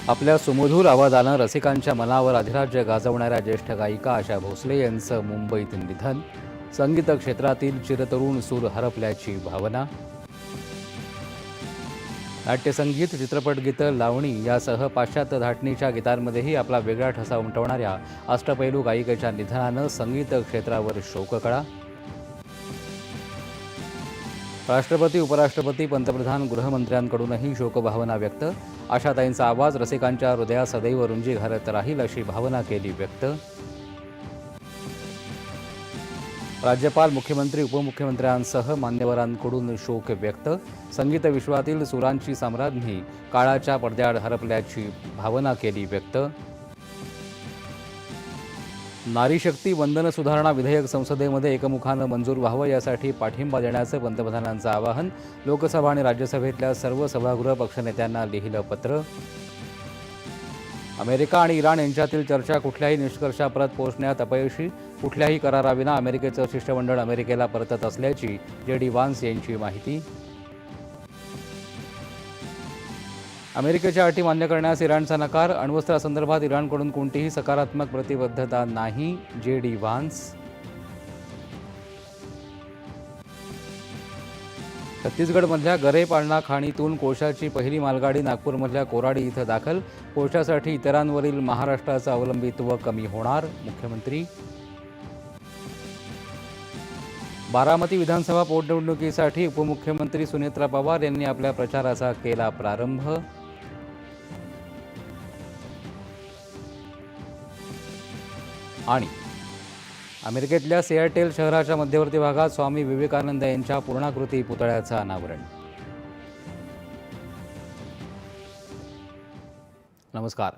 आपल्या सुमधूर आवाजानं रसिकांच्या मनावर अधिराज्य गाजवणाऱ्या ज्येष्ठ गायिका आशा भोसले यांचं मुंबईत निधन. संगीत क्षेत्रातील चिरतरुण सूर हरपल्याची भावना. नाट्यसंगीत, चित्रपटगीतं, लावणी यासह पाश्चात्य धाटणीच्या गीतांमध्येही आपला वेगळा ठसा उमटवणाऱ्या अष्टपैलू गायिकेच्या निधनानं संगीत क्षेत्रावर शोककळा. राष्ट्रपती, उपराष्ट्रपती, पंतप्रधान, गृहमंत्र्यांकडूनही शोकभावना व्यक्त. आशाताईंचा आवाज रसिकांच्या हृदयात सदैव रुंजी घालत राहील अशी भावना केली व्यक्त. राज्यपाल, मुख्यमंत्री, उपमुख्यमंत्र्यांसह मान्यवरांकडून शोक व्यक्त. संगीत विश्वातील सुरांची सम्राज्ञी काळाच्या पडद्याआड हरपल्याची भावना केली व्यक्त. नारी शक्ती वंदन सुधारणा विधेयक संसदेमध्ये एकमुखानं मंजूर व्हावं यासाठी पाठिंबा देण्याचं पंतप्रधानांचं आवाहन. लोकसभा आणि राज्यसभेतल्या सर्व सभागृह पक्षनेत्यांना लिहिलं पत्र. अमेरिका आणि इराण यांच्यातील चर्चा कुठल्याही निष्कर्षाप्रत पोहोचण्यात अपयशी. कुठल्याही कराराविना अमेरिकेचं शिष्टमंडळ अमेरिकेला परतत असल्याची जे.डी. व्हान्स यांची माहिती. अमेरिकेच्या अटी मान्य करण्यास इराणचा नकार. अण्वस्त्रासंदर्भात इराणकडून कोणतीही सकारात्मक प्रतिबद्धता नाही, जे.डी. व्हान्स. छत्तीसगडमधल्या गरेपालना खाणीतून कोळशाची पहिली मालगाडी नागपूरमधल्या कोराडी इथं दाखल. कोळशासाठी इतरांवरील महाराष्ट्राचं अवलंबित्व कमी होणार, मुख्यमंत्री. बारामती विधानसभा पोटनिवडणुकीसाठी उपमुख्यमंत्री सुनेत्रा पवार यांनी आपल्या प्रचाराचा केला प्रारंभ. आणि अमेरिकेतल्या सिॲटल शहराच्या मध्यवर्ती भागात स्वामी विवेकानंद यांच्या पूर्णाकृती पुतळ्याचं अनावरण. नमस्कार.